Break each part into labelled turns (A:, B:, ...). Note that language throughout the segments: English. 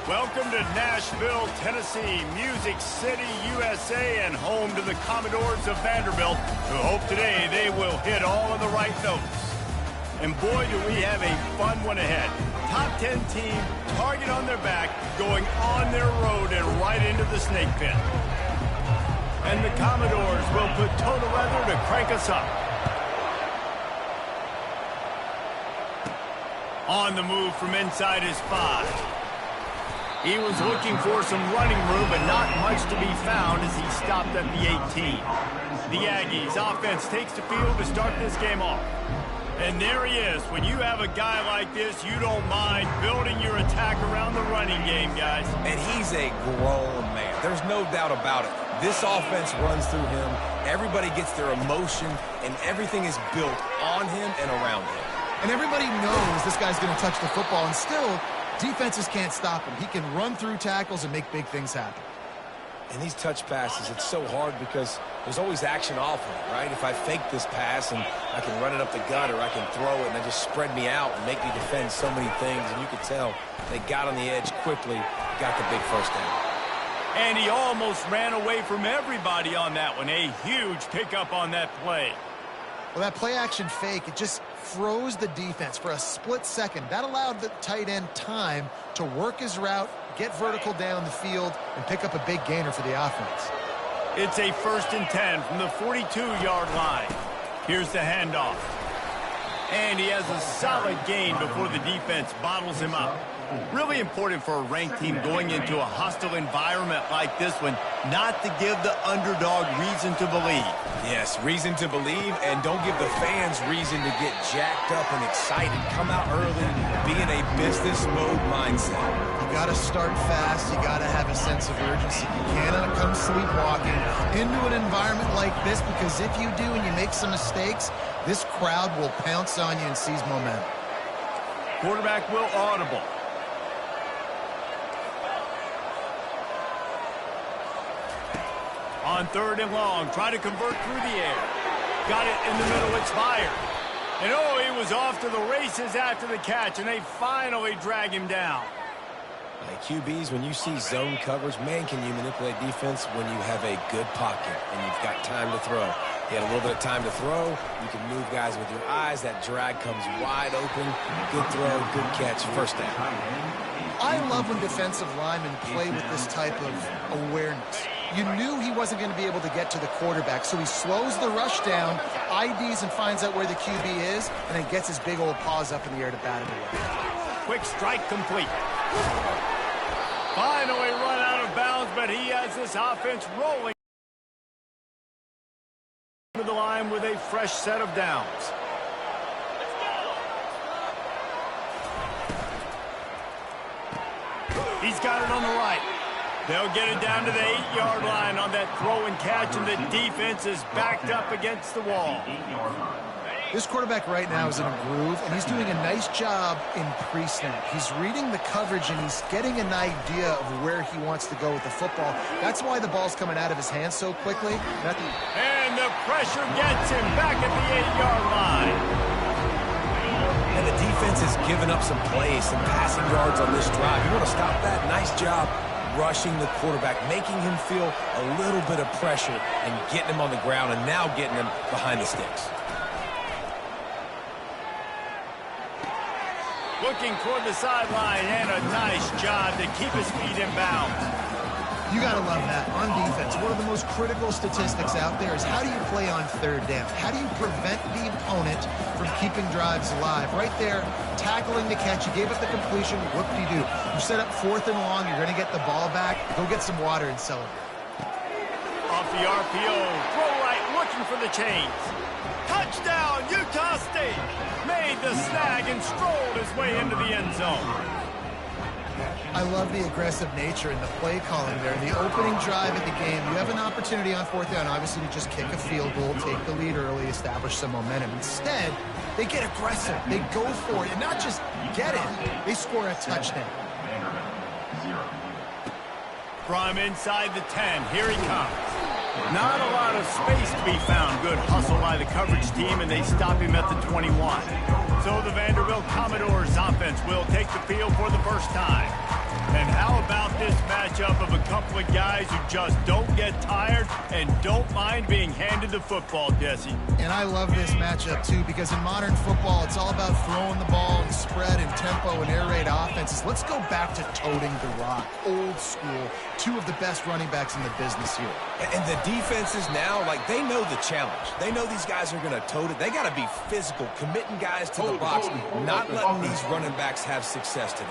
A: Welcome to Nashville, Tennessee, Music City, USA, and home to the Commodores of Vanderbilt, who hope today they will hit all of the right notes. And boy, do we have a fun one ahead. Top 10 team, target on their back, going on their road and right into the snake pit. And the Commodores will put total weather to crank us up. On the move from inside his 5. He was looking for some running room, but not much to be found as he stopped at the 18. The Aggies offense takes the field to start this game off. And there he is. When you have a guy like this, you don't mind building your attack around the running game, guys.
B: And he's a grown man. There's no doubt about it. This offense runs through him. Everybody gets their emotion, and everything is built on him and around him.
C: And everybody knows this guy's going to touch the football, and still, defenses can't stop him. He can run through tackles and make big things happen.
B: And these touch passes, it's so hard because there's always action off of it, right? If I fake this pass and I can run it up the gut or I can throw it and they just spread me out and make me defend so many things, and you could tell they got on the edge quickly, got the big first down.
A: And he almost ran away from everybody on that one. A huge pickup on that play.
C: Well, that play-action fake, it just froze the defense for a split second. That allowed the tight end time to work his route, get vertical down the field, and pick up a big gainer for the offense.
A: It's a 1st and 10 from the 42-yard line. Here's the handoff. And he has a solid gain before the defense bottles him up. Really important for a ranked team going into a hostile environment like this one, not to give the underdog reason to believe.
B: Yes, reason to believe, and don't give the fans reason to get jacked up and excited. Come out early, be in a business mode mindset.
C: You got to start fast. You got to have a sense of urgency. You cannot come sleepwalking into an environment like this, because if you do and you make some mistakes, this crowd will pounce on you and seize momentum.
A: Quarterback will audible. On 3rd and long, try to convert through the air. Got it in the middle, it's fired. And oh, he was off to the races after the catch, and they finally drag him down.
B: QBs, when you see zone coverage, man, can you manipulate defense when you have a good pocket and you've got time to throw. You had a little bit of time to throw. You can move guys with your eyes. That drag comes wide open. Good throw, good catch, first down.
C: I love when defensive linemen play with this type of awareness. You knew he wasn't going to be able to get to the quarterback, so he slows the rush down, IDs and finds out where the QB is, and then gets his big old paws up in the air to bat it away.
A: Quick strike complete. Finally run out of bounds, but he has this offense rolling to the line with a fresh set of downs. He's got it on the right. They'll get it down to the 8-yard line on that throw and catch, and the defense is backed up against the wall.
C: This quarterback right now is in a groove, and he's doing a nice job in pre-snap. He's reading the coverage, and he's getting an idea of where he wants to go with the football. That's why the ball's coming out of his hands so quickly.
A: And the pressure gets him back at the 8-yard line.
B: And the defense has given up some plays, some passing yards on this drive. You want to stop that? Nice job rushing the quarterback, making him feel a little bit of pressure and getting him on the ground, and now getting him behind the sticks.
A: Looking toward the sideline, and a nice job to keep his feet in bounds.
C: You got to love that. On defense, one of the most critical statistics out there is how do you play on 3rd down? How do you prevent the opponent from keeping drives alive? Right there, tackling the catch. You gave up the completion. Whoop-de-doo. You set up 4th and long. You're going to get the ball back. Go get some water and celebrate.
A: Off the RPO. Throw right, looking for the chains. Touchdown, Utah State. Made the snag and strolled his way into the end zone.
C: I love the aggressive nature and the play calling there. The opening drive of the game, you have an opportunity on 4th down, obviously, to just kick a field goal, take the lead early, establish some momentum. Instead, they get aggressive. They go for it, and not just get it, they score a touchdown.
A: From inside the 10, here he comes. Not a lot of space to be found. Good hustle by the coverage team, and they stop him at the 21. So the Vanderbilt Commodores offense will take the field for the first time. And how about this matchup of a couple of guys who just don't get tired and don't mind being handed the football, Jesse?
C: And I love this matchup, too, because in modern football, it's all about throwing the ball and spread and tempo and air raid offenses. Let's go back to toting the rock, old school, two of the best running backs in the business here.
B: And the defenses now, like, they know the challenge. They know these guys are going to tote it. They got to be physical, committing guys to the box, not letting these running backs have success today.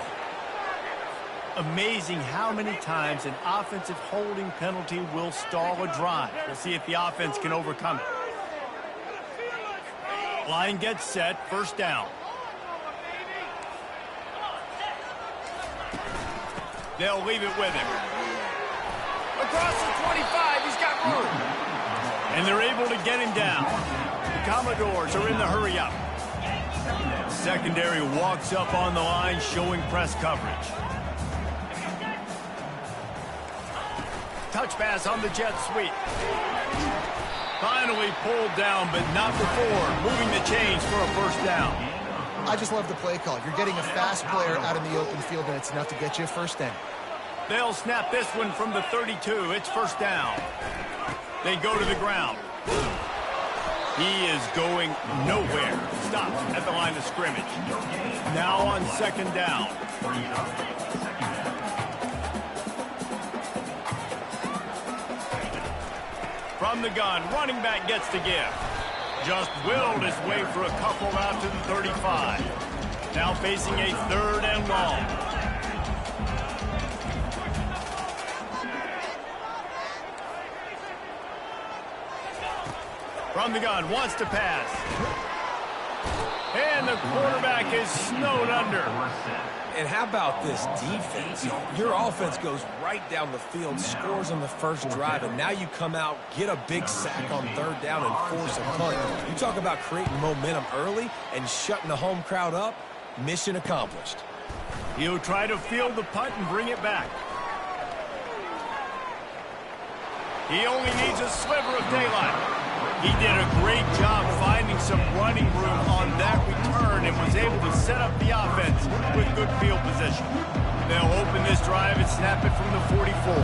A: Amazing how many times an offensive holding penalty will stall a drive. We'll see if the offense can overcome it. Line gets set, first down. They'll leave it with him. Across the 25, he's got room. And they're able to get him down. The Commodores are in the hurry up. Secondary walks up on the line, showing press coverage. Touch pass on the jet sweep. Finally pulled down, but not before moving the chains for a first down.
C: I just love the play call. You're getting a fast player out in the open field, and it's enough to get you a first down.
A: They'll snap this one from the 32. It's first down. They go to the ground. He is going nowhere. Stops at the line of scrimmage. Now on second down. From the gun, running back gets to give. Just willed his way for a couple out to the 35. Now facing a third and long. From the gun, wants to pass. And the quarterback is snowed under.
B: And how about this defense? Your offense goes right down the field, scores on the first drive, and now you come out, get a big sack on third down, and force a punt. You talk about creating momentum early and shutting the home crowd up. Mission accomplished.
A: He'll try to field the punt and bring it back. He only needs a sliver of daylight. He did a great job finding some running room on that return and was able to set up the offense with good field position. They'll open this drive and snap it from the 44.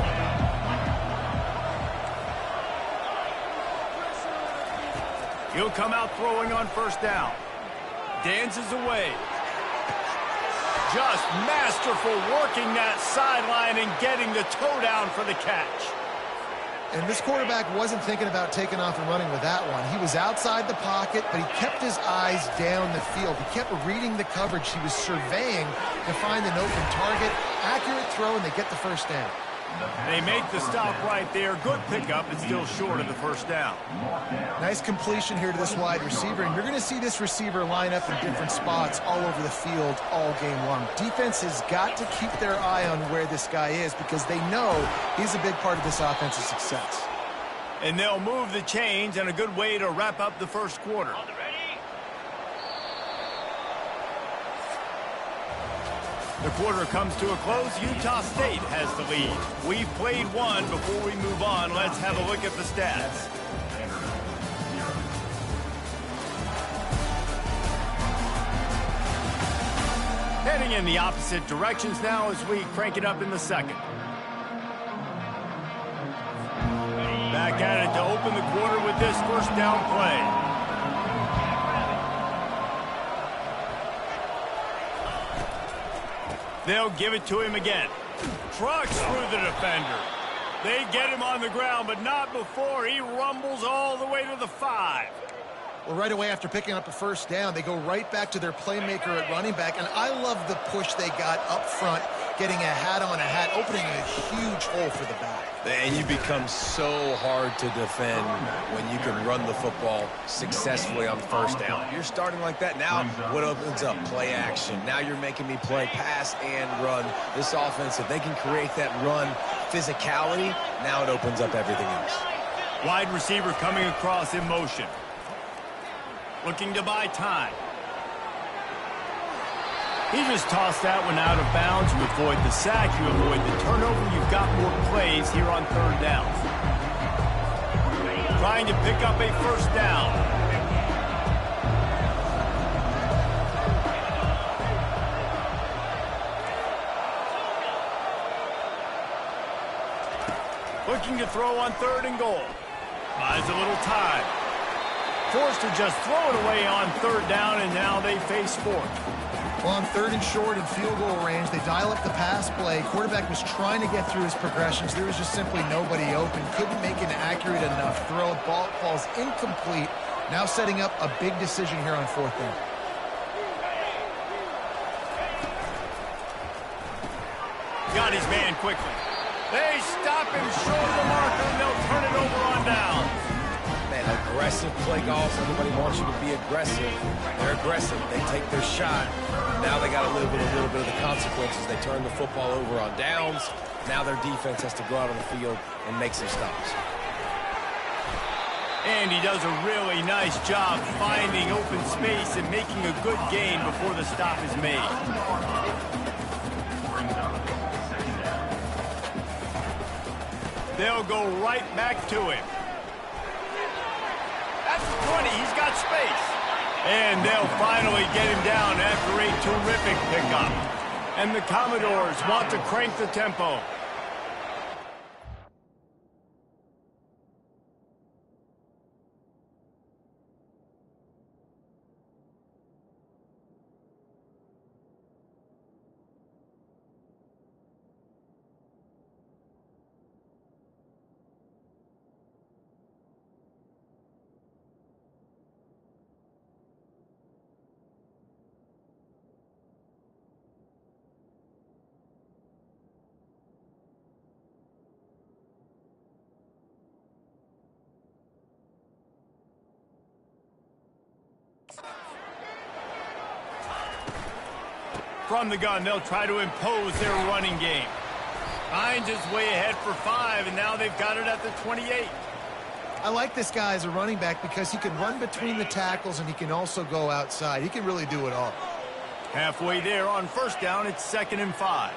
A: He'll come out throwing on first down. Dances away. Just masterful working that sideline and getting the toe down for the catch.
C: And this quarterback wasn't thinking about taking off and running with that one. He was outside the pocket, but he kept his eyes down the field. He kept reading the coverage. He was surveying to find an open target. Accurate throw, and they get the first down.
A: They make the stop right there. Good pickup, but still short of the first down.
C: Nice completion here to this wide receiver, and you're going to see this receiver line up in different spots all over the field all game long. Defense has got to keep their eye on where this guy is because they know he's a big part of this offensive success.
A: And they'll move the chains, and a good way to wrap up the first quarter. The quarter comes to a close. Utah State has the lead. We've played one. Before we move on, let's have a look at the stats. Heading in the opposite directions now as we crank it up in the second. Back at it to open the quarter with this first down play. They'll give it to him again. Trucks through the defender. They get him on the ground, but not before he rumbles all the way to the 5.
C: Well, right away after picking up a first down, they go right back to their playmaker at running back. And I love the push they got up front, getting a hat on a hat, opening a huge hole for the back.
B: And you become so hard to defend when you can run the football successfully on first down. You're starting like that. Now what opens up? Play action. Now you're making me play pass and run. This offense, if they can create that run physicality, now it opens up everything else.
A: Wide receiver coming across in motion. Looking to buy time. He just tossed that one out of bounds. You avoid the sack, you avoid the turnover. You've got more plays here on third down. Trying to pick up a first down. Looking to throw on 3rd and goal. Buys a little time. Forced to just throw it away on 3rd down, and now they face 4th.
C: Well, on 3rd and short and field goal range, they dial up the pass play. Quarterback was trying to get through his progressions. There was just simply nobody open. Couldn't make an accurate enough throw. Ball falls incomplete. Now setting up a big decision here on 4th down.
A: Got his man quickly. They stop him short of the marker, and they'll turn it over on down.
B: Man, aggressive play calls. Everybody wants you to be aggressive. They're aggressive. They take their shot. Now they got a little bit of the consequences. They turn the football over on downs. Now their defense has to go out on the field and make some stops.
A: And he does a really nice job finding open space and making a good gain before the stop is made. They'll go right back to him. That's 20. He's got space. And they'll finally get him down after a terrific pickup. And the Commodores want to crank the tempo. From the gun, they'll try to impose their running game. Finds his way ahead for 5, and now they've got it at the 28.
C: I like this guy as a running back because he can run between the tackles and he can also go outside. He can really do it all.
A: Halfway there on 1st down, it's 2nd and 5.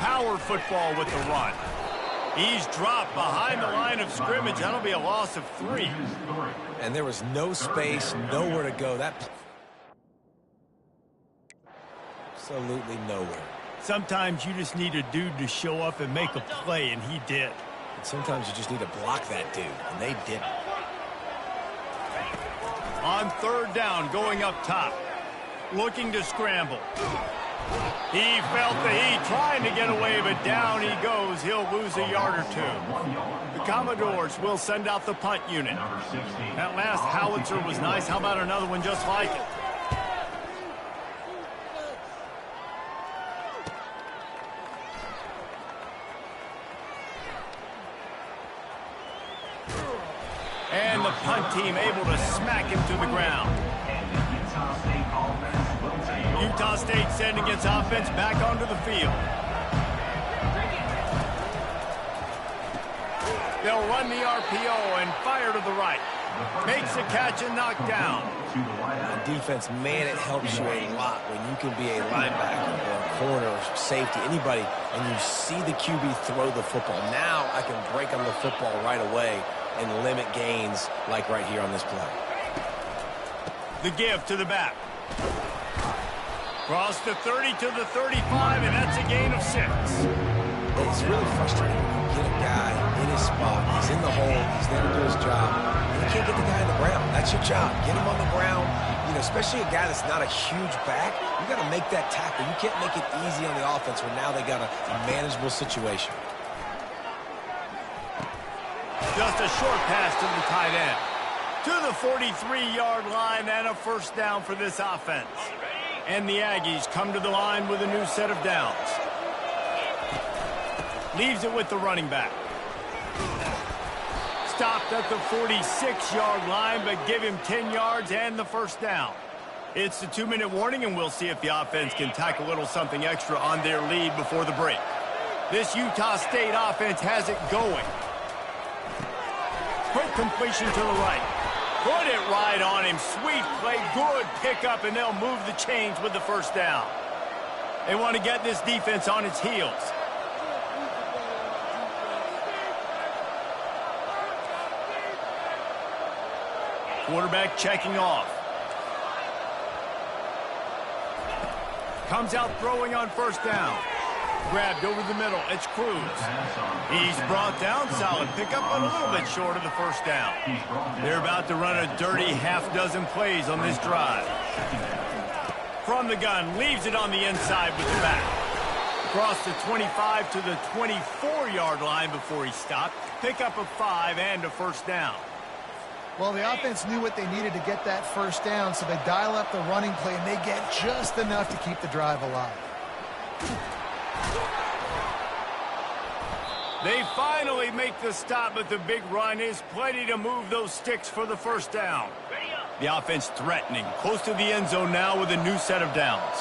A: Power football with the run. He's dropped behind the line of scrimmage. That'll be a loss of 3.
B: And there was no space, nowhere to go. That absolutely nowhere.
A: Sometimes you just need a dude to show up and make a play, and he did.
B: And sometimes you just need to block that dude, and they didn't.
A: On 3rd down, going up top. Looking to scramble. He felt the heat, trying to get away, but down he goes. He'll lose a yard or 2. The Commodores will send out the punt unit. That last howitzer was nice. How about another one just like it? And the punt team able to smack him to the ground. Utah State sending its offense back onto the field. They'll run the RPO and fire to the right. Makes a catch and knocked down.
B: On defense, man, it helps you a lot when you can be a linebacker or a corner or safety, anybody, and you see the QB throw the football. Now I can break on the football right away and limit gains like right here on this play.
A: The give to the back. Cross the 30 to the 35, and that's a gain of 6.
B: It's really frustrating when you get a guy in his spot. He's in the hole. He's there to do his job. You can't get the guy on the ground. That's your job. Get him on the ground. You know, especially a guy that's not a huge back. You got to make that tackle. You can't make it easy on the offense when now they got a manageable situation.
A: Just a short pass to the tight end. To the 43-yard line and a 1st down for this offense. And the Aggies come to the line with a new set of downs. Leaves it with the running back. Stopped at the 46-yard line, but give him 10 yards and the 1st down. It's the 2-minute warning, and we'll see if the offense can tack a little something extra on their lead before the break. This Utah State offense has it going. Quick completion to the right. Put it right on him. Sweet play. Good pickup, and they'll move the chains with the 1st down. They want to get this defense on its heels. Quarterback checking off. Comes out throwing on 1st down. Grabbed over the middle. It's Cruz. He's brought down. Solid pickup, but a little bit short of the first down. They're about to run a dirty half-dozen plays on this drive. From the gun, leaves it on the inside with the back. Across the 25 to the 24-yard line before he stopped. Pickup of 5 and a first down.
C: Well, the offense knew what they needed to get that first down, so they dial up the running play, and they get just enough to keep the drive alive.
A: They finally make the stop, but the big run is plenty to move those sticks for the first down. The offense threatening, close to the end zone now with a new set of downs.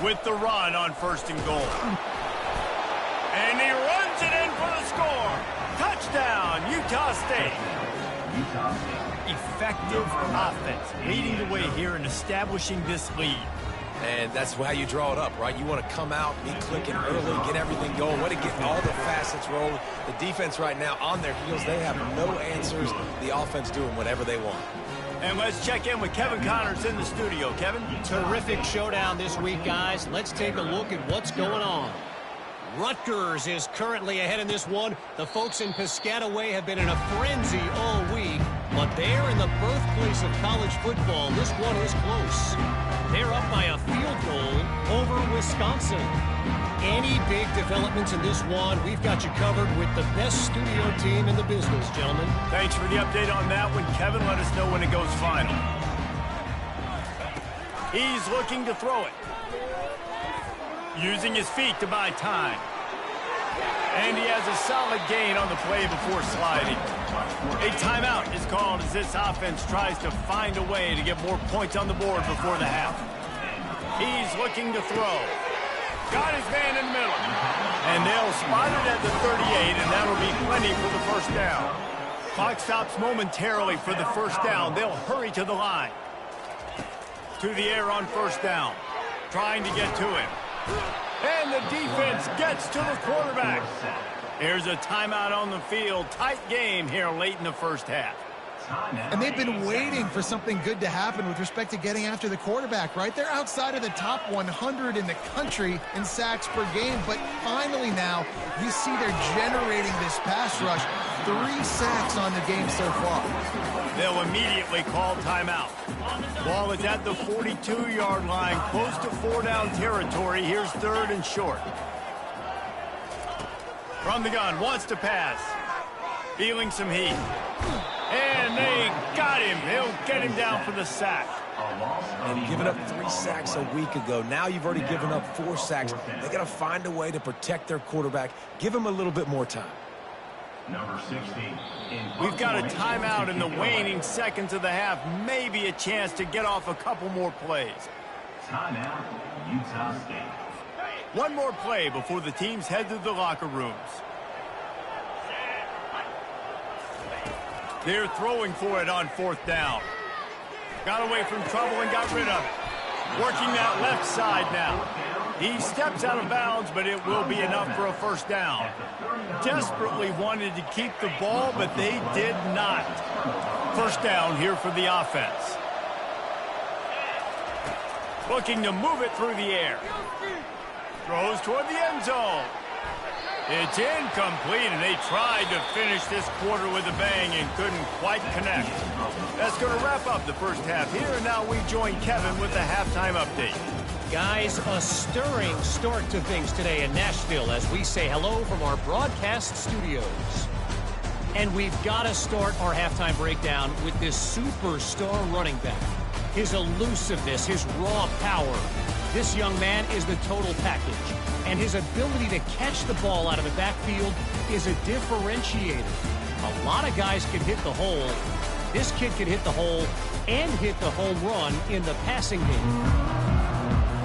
A: With the run on 1st and goal. And he runs it in for the score. Touchdown, Utah State. Effective offense, leading the way here and establishing this lead.
B: And that's how you draw it up, right? You want to come out, be clicking early, get everything going, want to get all the facets rolling. The defense right now on their heels, they have no answers. The offense doing whatever they want.
A: And let's check in with Kevin Connors in the studio. Kevin?
D: Terrific showdown this week, guys. Let's take a look at what's going on. Rutgers is currently ahead in this one. The folks in Piscataway have been in a frenzy all week, but they're in the birthplace of college football. This one is close. They're up by a field goal over Wisconsin. Any big developments in this one, we've got you covered with the best studio team in the business, gentlemen.
A: Thanks for the update on that one, Kevin. Let us know when it goes final. He's looking to throw it. Using his feet to buy time. And he has a solid gain on the play before sliding. A timeout is called as this offense tries to find a way to get more points on the board before the half. He's looking to throw. Got his man in the middle. And they'll spot it at the 38, and that'll be plenty for the first down. Clock stops momentarily for the first down. They'll hurry to the line. To the air on first down. Trying to get to him. And the defense gets to the quarterback. There's a timeout on the field. Tight game here late in the first half.
C: And they've been waiting for something good to happen with respect to getting after the quarterback, right? They're outside of the top 100 in the country in sacks per game, but finally now you see they're generating this pass rush. 3 sacks on the game so far.
A: They'll immediately call timeout. Ball is at the 42-yard line, close to 4-down territory. Here's 3rd and short. From the gun, wants to pass. Feeling some heat. And they got him. He'll get him down for the sack.
B: And giving up 3 sacks a week ago. Now you've already given up 4 sacks. They got to find a way to protect their quarterback. Give him a little bit more time.
E: Number 16.
A: We've got a timeout in the waning seconds of the half. Maybe a chance to get off a couple more plays.
E: Timeout, Utah State.
A: One more play before the teams head to the locker rooms. They're throwing for it on 4th down. Got away from trouble and got rid of it. Working that left side now. He steps out of bounds, but it will be enough for a first down. Desperately wanted to keep the ball, but they did not. First down here for the offense. Looking to move it through the air. Throws toward the end zone. It's incomplete, and they tried to finish this quarter with a bang and couldn't quite connect. That's going to wrap up the first half here, and now we join Kevin with the halftime update.
D: Guys, a stirring start to things today in Nashville as we say hello from our broadcast studios. And we've got to start our halftime breakdown with this superstar running back. His elusiveness, his raw power. This young man is the total package. And his ability to catch the ball out of the backfield is a differentiator. A lot of guys can hit the hole. This kid can hit the hole and hit the home run in the passing game.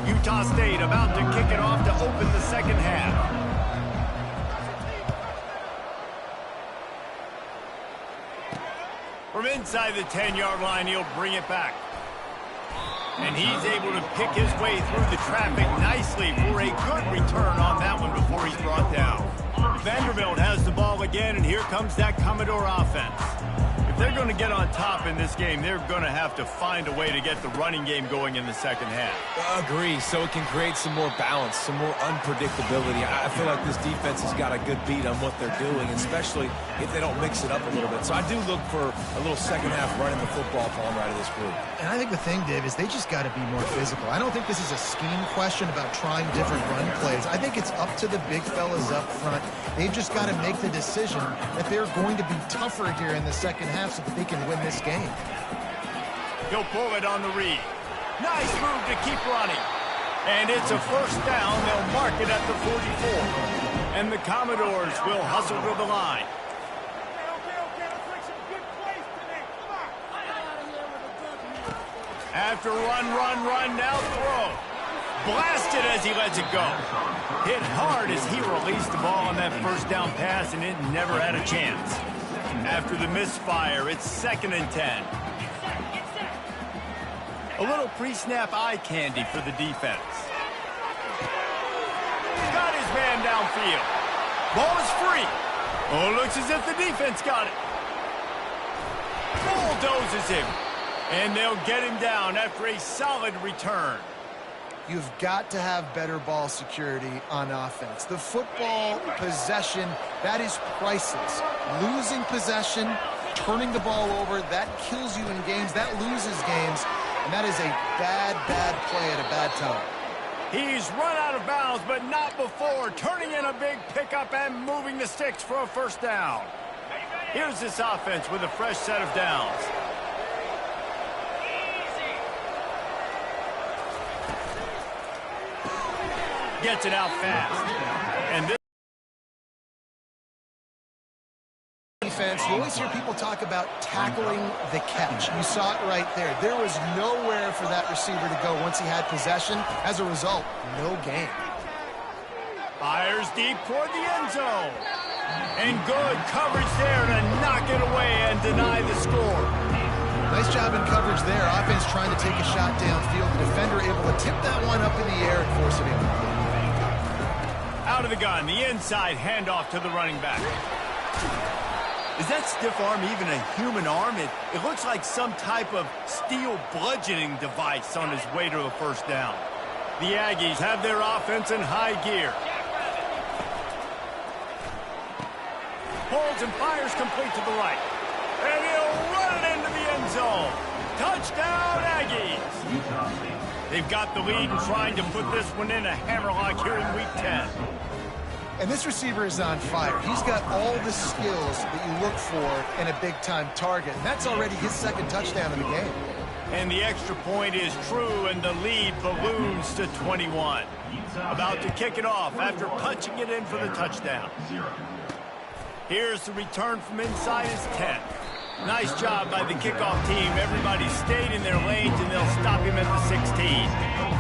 A: Utah State about to kick it off to open the second half. From inside the 10-yard line, he'll bring it back. And he's able to pick his way through the traffic nicely for a good return on that one before he's brought down. Vanderbilt has the ball again, and here comes that Commodore offense. If they they're going to get on top in this game, they're going to have to find a way to get the running game going in the second half.
B: Agree, so it can create some more balance, some more unpredictability. I feel like this defense has got a good beat on what they're doing, especially if they don't mix it up a little bit. So I do look for a little second half running the football palm right of this group.
C: And I think the thing, Dave, is they just got to be more physical. I don't think this is a scheme question about trying different run plays. I think it's up to the big fellas up front. They've just got to make the decision that they're going to be tougher here in the second half so that they can win this game.
A: He'll pull it on the read. Nice move to keep running. And it's a first down. They'll mark it at the 44. And the Commodores will hustle to the line. After run, now throw. Blasted as he lets it go. Hit hard as he released the ball on that first down pass, and it never had a chance. After the misfire, it's 2nd and 10. A little pre-snap eye candy for the defense. Got his man downfield. Ball is free. Oh, looks as if the defense got it. Bulldozes him. And they'll get him down after a solid return.
C: You've got to have better ball security on offense. The football possession, that is priceless. Losing possession, turning the ball over, that kills you in games, that loses games, and that is a bad play at a bad time.
A: He's run out of bounds, but not before turning in a big pickup and moving the sticks for a first down. Here's this offense with a fresh set of downs. Gets it out fast. And this
C: defense, you always hear people talk about tackling the catch. You saw it right there. There was nowhere for that receiver to go once he had possession. As a result, no gain.
A: Fires deep toward the end zone. And good coverage there to knock it away and deny the score.
C: Nice job in coverage there. Offense trying to take a shot downfield. The defender able to tip that one up in the air and force it in.
A: Out of the gun, the inside handoff to the running back. Is that stiff arm even a human arm? It looks like some type of steel bludgeoning device on his way to a first down. The Aggies have their offense in high gear. Holds and fires complete to the right. And he'll run it into the end zone. Touchdown, Aggies! They've got the lead and trying to put this one in a hammerlock here in Week 10.
C: And this receiver is on fire. He's got all the skills that you look for in a big-time target. And that's already his 2nd touchdown of the game.
A: And the extra point is true, and the lead balloons to 21. About to kick it off after punching it in for the touchdown. Here's the return from inside his 10. Nice job by the kickoff team. Everybody stayed in their lanes, and they'll stop him at the 16.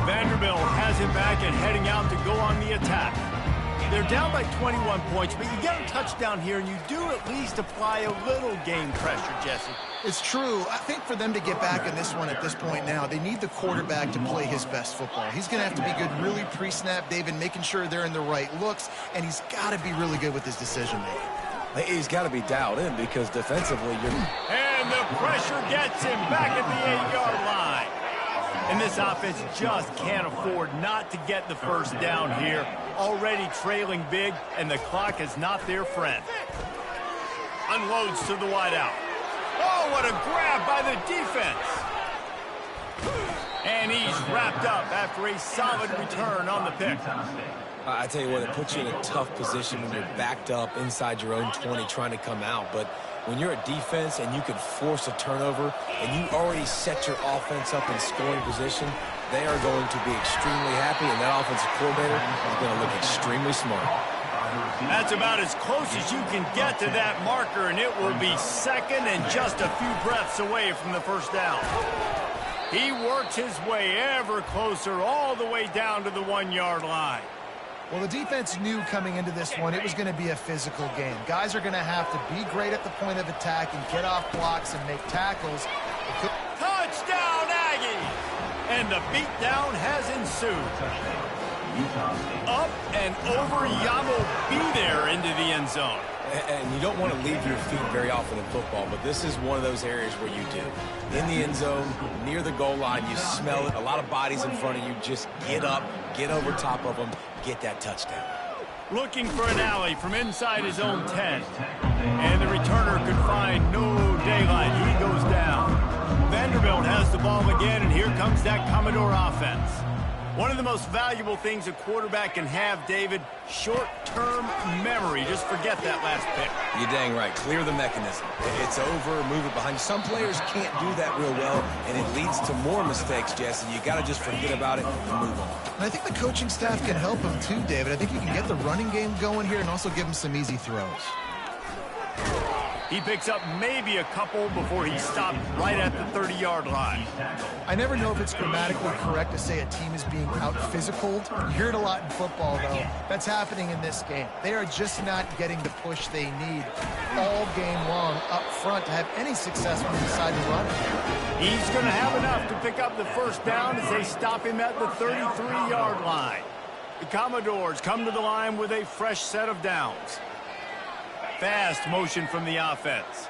A: Vanderbilt has him back and heading out to go on the attack. They're down by 21 points, but you get a touchdown here, and you do at least apply a little game pressure, Jesse.
C: It's true. I think for them to get back in this one at this point now, they need the quarterback to play his best football. He's going to have to be good really pre-snap, David, making sure they're in the right looks, and he's got to be really good with his decision-making.
B: He's got to be dialed in because defensively you're...
A: And the pressure gets him back at the 8-yard line. And this offense just can't afford not to get the first down here. Already trailing big, and the clock is not their friend. Unloads to the wideout. Oh, what a grab by the defense. And he's wrapped up after a solid return on the pick.
B: I tell you what, it puts you in a tough position when you're backed up inside your own 20 trying to come out. But when you're a defense and you can force a turnover and you already set your offense up in scoring position, they are going to be extremely happy, and that offensive coordinator is going to look extremely smart.
A: That's about as close as you can get to that marker, and it will be 2nd and just a few breaths away from the first down. He works his way ever closer all the way down to the 1-yard line.
C: Well, the defense knew coming into this one it was going to be a physical game. Guys are going to have to be great at the point of attack and get off blocks and make tackles.
A: Touchdown, Aggies! And the beatdown has ensued.
E: Utah State.
A: Up and over, Yamo be there into the end zone.
B: And you don't want to leave your feet very often in football, but this is one of those areas where you do. In the end zone, near the goal line, you smell it. A lot of bodies in front of you. Just get up, get over top of them, get that touchdown.
A: Looking for an alley from inside his own 10. And the returner could find no daylight. He goes down. Vanderbilt has the ball again, and here comes that Commodore offense. One of the most valuable things a quarterback can have, David, short-term memory. Just forget that last pick.
B: You're dang right. Clear the mechanism. It's over, move it behind you. Some players can't do that real well, and it leads to more mistakes, Jesse. You got to just forget about it and move on.
C: And I think the coaching staff can help him too, David. I think you can get the running game going here and also give him some easy throws.
A: He picks up maybe a couple before he stopped right at the 30-yard line.
C: I never know if it's grammatically correct to say a team is being out-physicaled. You hear it a lot in football, though. That's happening in this game. They are just not getting the push they need all game long up front to have any success when they decide to run it.
A: He's going to have enough to pick up the first down as they stop him at the 33-yard line. The Commodores come to the line with a fresh set of downs. Fast motion from the offense.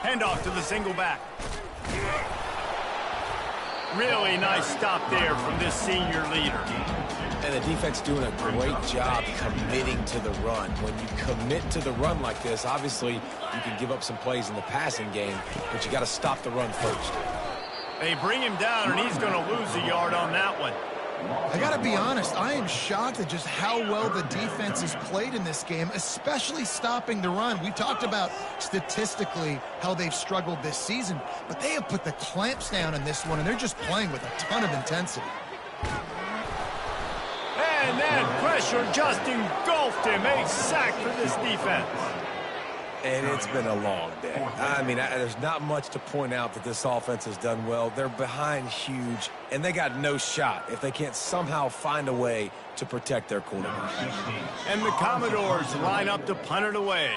A: Handoff to the single back. Really nice stop there from this senior leader.
B: And the defense doing a great job committing to the run. When you commit to the run like this, obviously you can give up some plays in the passing game, but you got to stop the run first.
A: They bring him down, and he's going to lose a yard on that one.
C: I got to be honest, I am shocked at just how well the defense has played in this game, especially stopping the run. We talked about statistically how they've struggled this season, but they have put the clamps down in this one, and they're just playing with a ton of intensity.
A: And that pressure just engulfed him. A sack for this defense.
B: And it's been a long day. I mean, there's not much to point out that this offense has done well. They're behind huge, and they got no shot if they can't somehow find a way to protect their quarterback.
A: And the Commodores line up to punt it away.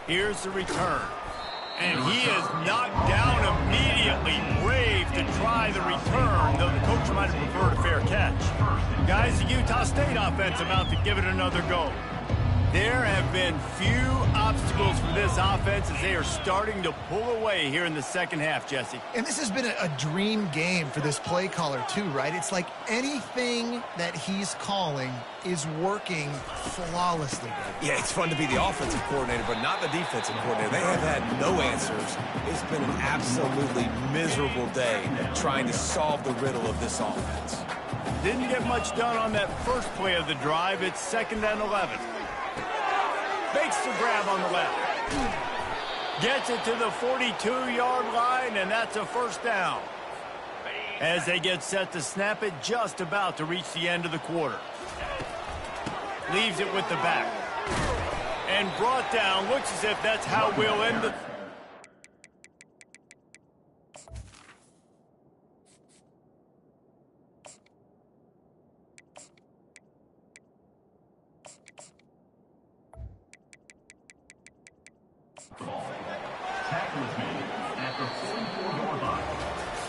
A: Here's the return. And he is knocked down immediately. Brave to try the return, though the coach might have preferred a fair catch. Guys, the Utah State offense about to give it another go. There have been few obstacles for this offense as they are starting to pull away here in the second half, Jesse.
C: And this has been a dream game for this play caller too, right? It's like anything that he's calling is working flawlessly.
B: Yeah, it's fun to be the offensive coordinator, but not the defensive coordinator. They have had no answers. It's been an absolutely miserable day trying to solve the riddle of this offense.
A: Didn't get much done on that first play of the drive. It's 2nd and 11. Makes the grab on the left. Gets it to the 42-yard line, and that's a first down. As they get set to snap it, just about to reach the end of the quarter. Leaves it with the back. And brought down. Looks as if that's how we'll end the...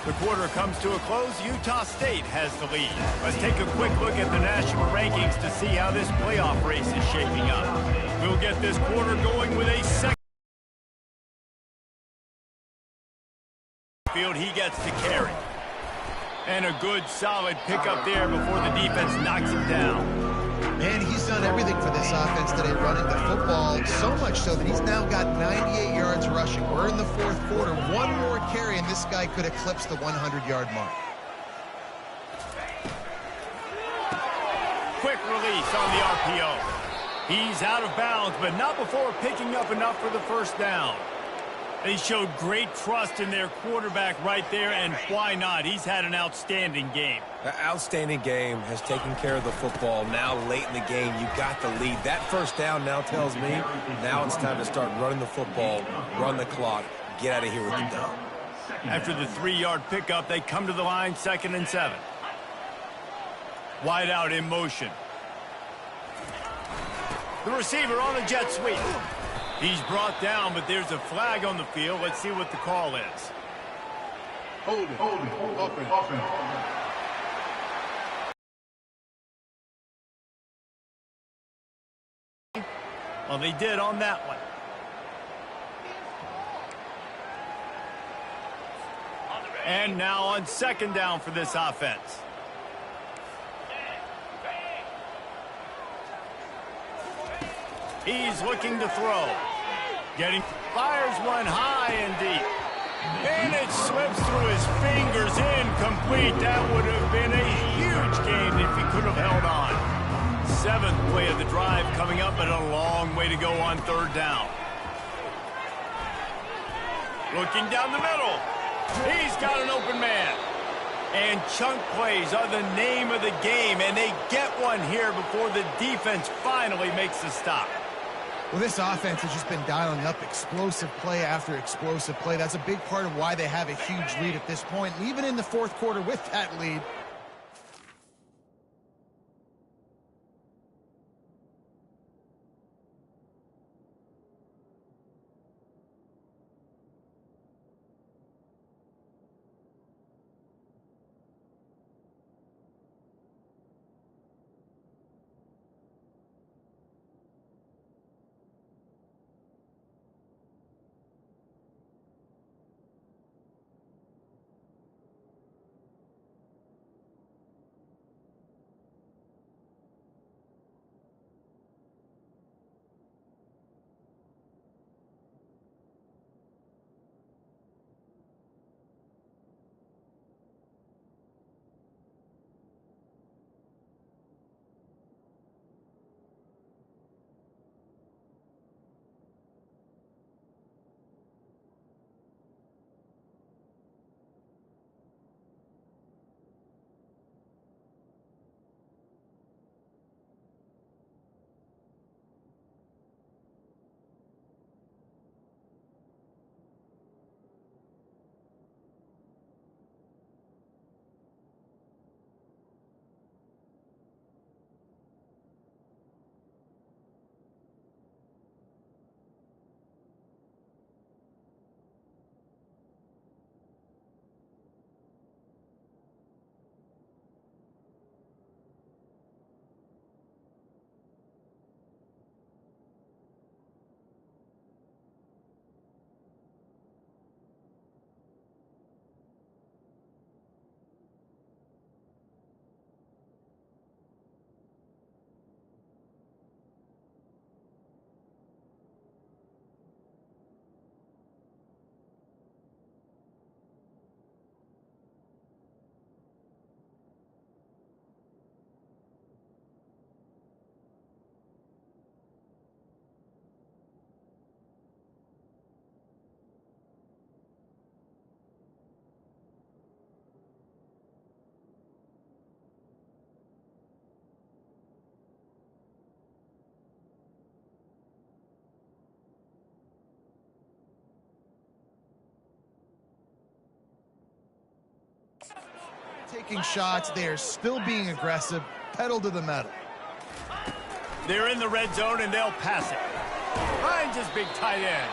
A: The quarter comes to a close. Utah State has the lead. Let's take a quick look at the national rankings to see how this playoff race is shaping up. We'll get this quarter going with a second field. He gets to carry. And a good solid pickup there before the defense knocks him down.
C: Man, he's done everything for this offense today, running the football, so much so that he's now got 98 yards rushing. We're in the fourth quarter. One more carry, and this guy could eclipse the 100-yard mark.
A: Quick release on the RPO. He's out of bounds, but not before picking up enough for the first down. They showed great trust in their quarterback right there, and why not? He's had an outstanding game.
B: An outstanding game, has taken care of the football. Now late in the game, you got the lead. That first down now tells me now it's time to start running the football, run the clock, get out of here with the dub.
A: After the 3-yard pickup, they come to the line, 2nd and 7. Wide out in motion. The receiver on the jet sweep. He's brought down, but there's a flag on the field. Let's see what the call is.
F: Hold it. Offense.
A: Well, they did on that one. And now on second down for this offense. He's looking to throw. Fires one high and deep. And it slips through his fingers, incomplete. That would have been a huge gain if he could have held on. Seventh play of the drive coming up, but a long way to go on third down. Looking down the middle. He's got an open man. And chunk plays are the name of the game, and they get one here before the defense finally makes the stop.
C: Well, this offense has just been dialing up explosive play after explosive play. That's a big part of why they have a huge lead at this point. And even in the fourth quarter with that lead, taking shots, they're still being aggressive, pedal to the metal.
A: They're in the red zone, and they'll pass it. Finds his big tight end.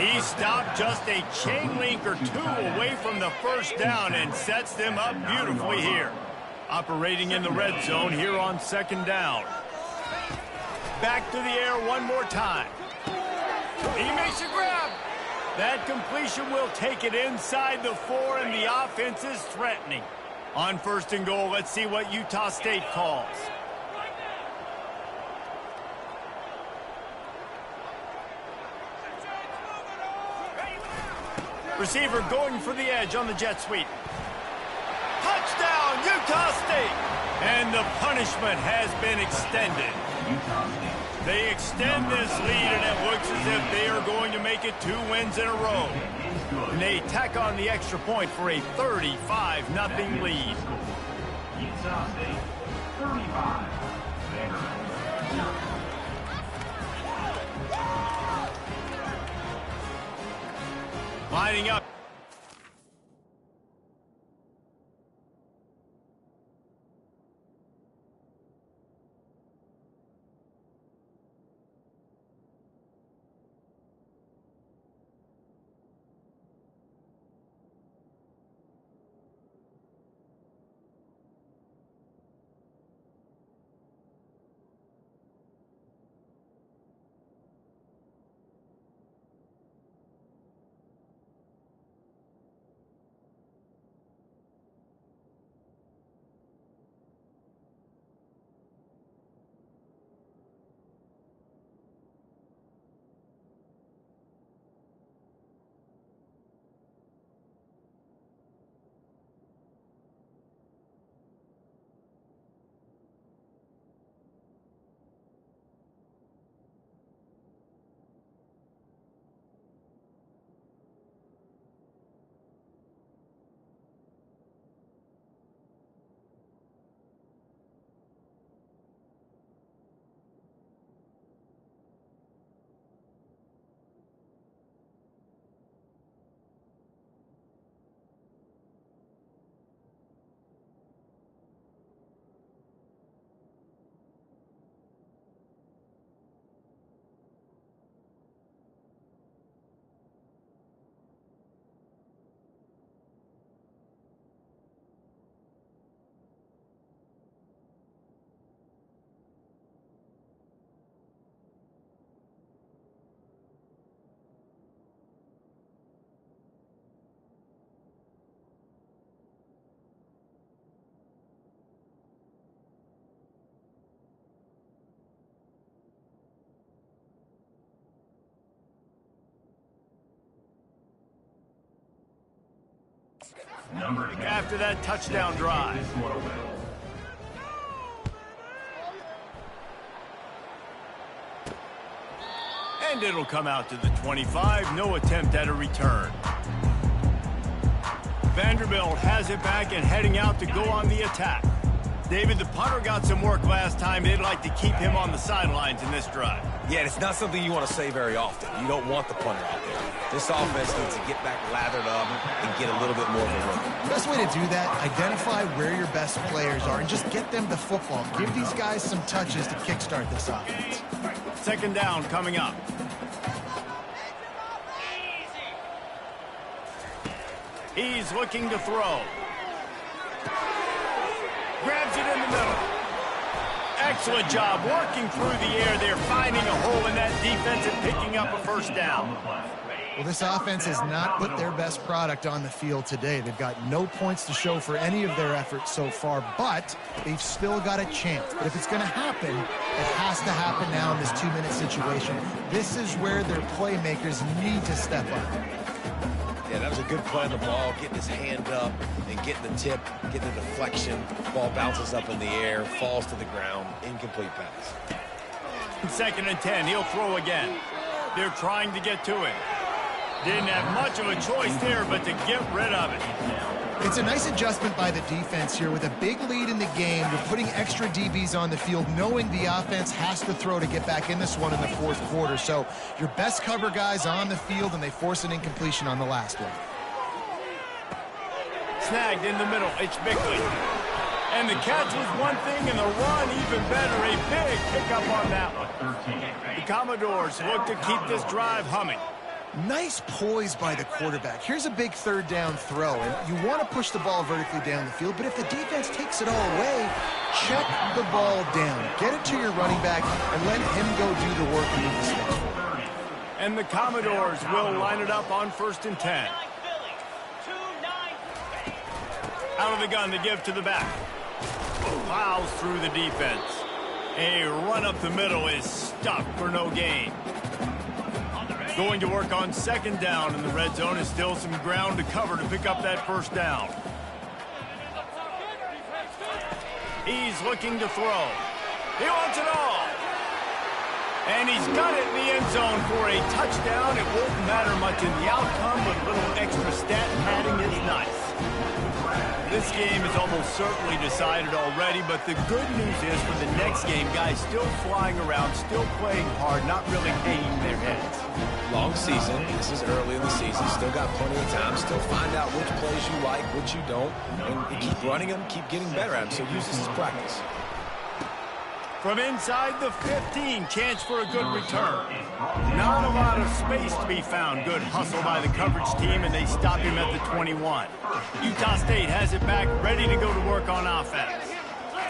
A: He stopped just a chain link or two away from the first down and sets them up beautifully here. Operating in the red zone here on second down. Back to the air one more time. He makes a grab. That completion will take it inside the 4, and the offense is threatening. On first and goal, let's see what Utah State calls. Receiver going for the edge on the jet sweep. Touchdown, Utah State! And the punishment has been extended. They extend this lead, and it looks as if they are going to make it 2 wins in a row. And they tack on the extra point for a 35-0 lead.
E: Utah State, 35. Vanderbilt.
A: Lining up.
E: Number 10.
A: After that touchdown drive. And it'll come out to the 25. No attempt at a return. Vanderbilt has it back and heading out to go on the attack. David, the punter got some work last time. They'd like to keep him on the sidelines in this drive.
B: Yeah, it's not something you want to say very often. You don't want the punter out there. This offense needs to get back lathered up and get a little bit more of a look.
C: The best way to do that, identify where your best players are and just get them the football. Give these guys some touches to kickstart this offense.
A: Second down coming up. He's looking to throw. Grabs it in the middle. Excellent job working through the air there, finding a hole in that defense and picking up a first down.
C: Well, this offense has not put their best product on the field today. They've got no points to show for any of their efforts so far, but they've still got a chance. But if it's going to happen, it has to happen now in this 2-minute situation. This is where their playmakers need to step up.
B: Yeah, that was a good play on the ball, getting his hand up and getting the tip, getting the deflection. Ball bounces up in the air, falls to the ground, incomplete pass.
A: Second and 10, he'll throw again. They're trying to get to it. Didn't have much of a choice there, but to get rid of it.
C: It's a nice adjustment by the defense here. With a big lead in the game, you're putting extra DBs on the field, knowing the offense has to throw to get back in this one in the fourth quarter. So your best cover guys on the field, and they force an incompletion on the last one.
A: Snagged in the middle, it's Bickley. And the catch was one thing, and the run even better. A big pickup on that one. The Commodores look to keep this drive humming.
C: Nice poise by the quarterback. Here's a big third down throw, and you want to push the ball vertically down the field, but if the defense takes it all away, check the ball down. Get it to your running back and let him go do the work and move the sticks forward.
A: And the Commodores will line it up on 1st and 10. Out of the gun to give to the back. Plows through the defense. A run up the middle is stuck for no gain. Going to work on 2nd down in the red zone. Is still some ground to cover to pick up that first down. He's looking to throw. He wants it all. And he's got it in the end zone for a touchdown. It won't matter much in the outcome, but a little extra stat padding is nice. This game is almost certainly decided already, but the good news is for the next game, guys still flying around, still playing hard, not really hanging their heads.
B: Long season. This is early in the season. Still got plenty of time. Still find out which plays you like, which you don't, and keep running them, keep getting better at them. So use this as practice.
A: From inside the 15, chance for a good return. Not a lot of space to be found. Good hustle by the coverage team, and they stop him at the 21. Utah State has it back, ready to go to work on offense.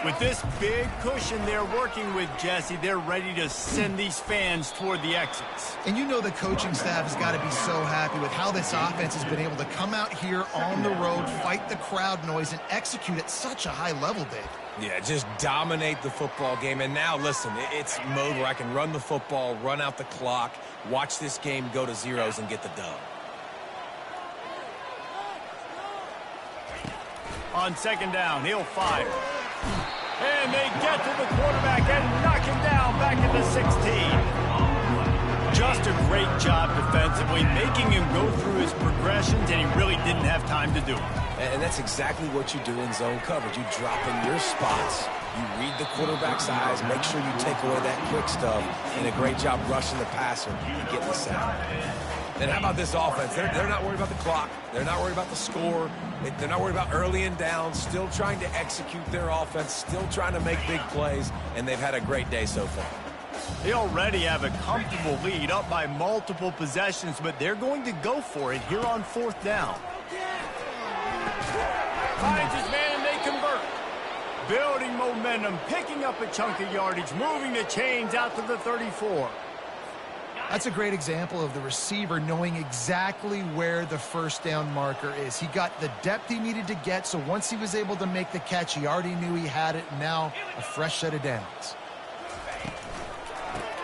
A: With this big cushion they're working with, Jesse, they're ready to send these fans toward the exits.
C: And you know the coaching staff has got to be so happy with how this offense has been able to come out here on the road, fight the crowd noise, and execute at such a high level, Dave.
B: Yeah, just dominate the football game. And now, listen, it's mode where I can run the football, run out the clock, watch this game go to zeros and get the dub.
A: On 2nd down, he'll fire. And they get to the quarterback and knock him down back at the 16. Just a great job defensively, making him go through his progressions, and he really didn't have time to do it.
B: And that's exactly what you do in zone coverage. You drop in your spots, you read the quarterback's eyes, make sure you take away that quick stuff, and a great job rushing the passer and getting the sack. And how about this offense? They're not worried about the clock. They're not worried about the score. They're not worried about early and down. Still trying to execute their offense. Still trying to make big plays. And they've had a great day so far.
A: They already have a comfortable lead up by multiple possessions, but they're going to go for it here on 4th down. Finds his man, they convert. Building momentum, picking up a chunk of yardage, moving the chains out to the 34.
C: That's a great example of the receiver knowing exactly where the first down marker is. He got the depth he needed to get, so once he was able to make the catch, he already knew he had it. Now a fresh set of downs.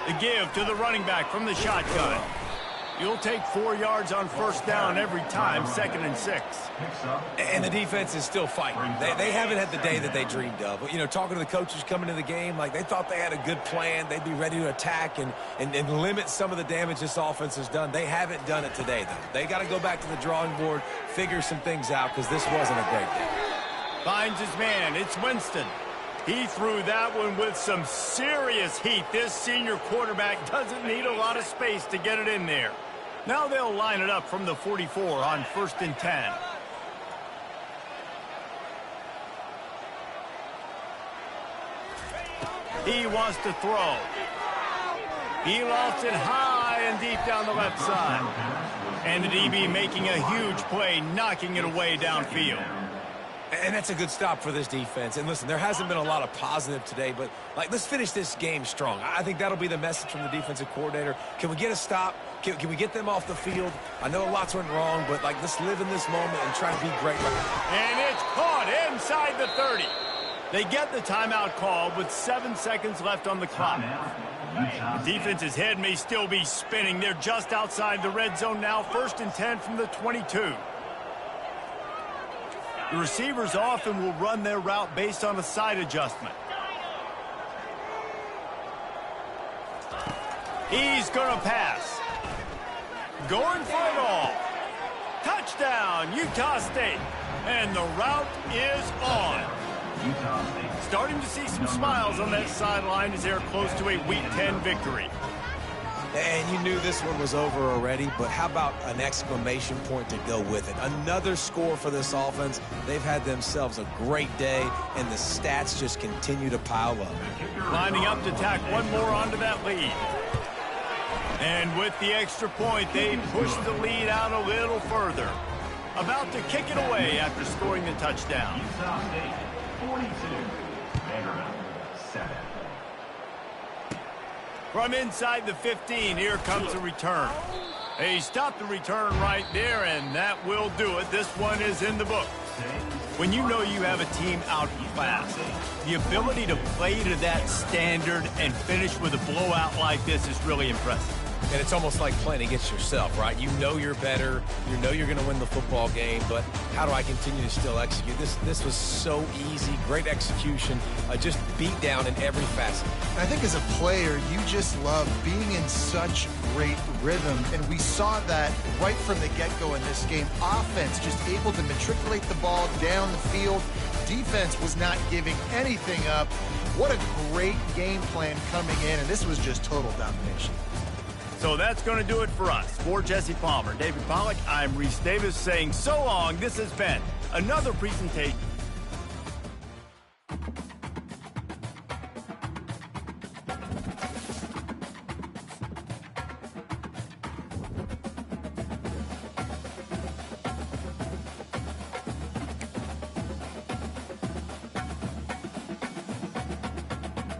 A: The give to the running back from the shotgun. You'll take 4 yards on first down every time, 2nd and 6.
B: And the defense is still fighting. They haven't had the day that they dreamed of. You know, talking to the coaches coming into the game, like they thought they had a good plan. They'd be ready to attack and limit some of the damage this offense has done. They haven't done it today, though. They got to go back to the drawing board, figure some things out, because this wasn't a great day.
A: Finds his man. It's Winston. He threw that one with some serious heat. This senior quarterback doesn't need a lot of space to get it in there. Now they'll line it up from the 44 on 1st and 10. He wants to throw. He lost it high and deep down the left side. And the DB making a huge play, knocking it away downfield.
B: And that's a good stop for this defense. And listen, there hasn't been a lot of positive today, but like let's finish this game strong. I think that'll be the message from the defensive coordinator. Can we get a stop? Can we get them off the field? I know lots went wrong, but like let's live in this moment and try to be great.
A: And it's caught inside the 30. They get the timeout call with 7 seconds left on the clock. The defense's head may still be spinning. They're just outside the red zone now, 1st and 10 from the 22. The receivers often will run their route based on a side adjustment. He's going to pass. Going for it all. Touchdown, Utah State. And the route is on. Starting to see some smiles on that sideline as they're close to a Week 10 victory.
B: And you knew this one was over already, but how about an exclamation point to go with it? Another score for this offense. They've had themselves a great day, and the stats just continue to pile up.
A: Lining up to tack one more onto that lead. And with the extra point, they push the lead out a little further. About to kick it away after scoring the touchdown.
E: Utah State 42, Vanderbilt 7.
A: From inside the 15, here comes a return. They stopped the return right there, and that will do it. This one is in the book. When you know you have a team outclassed, the ability to play to that standard and finish with a blowout like this is really impressive.
B: And it's almost like playing against yourself, right? You know you're better. You know you're going to win the football game, but how do I continue to still execute? This was so easy, great execution, just beat down in every facet.
C: I think as a player, you just love being in such great rhythm, and we saw that right from the get-go in this game. Offense just able to matriculate the ball down the field. Defense was not giving anything up. What a great game plan coming in, and this was just total domination.
A: So that's going to do it for us. For Jesse Palmer, David Pollack, I'm Reese Davis saying so long. This has been another presentation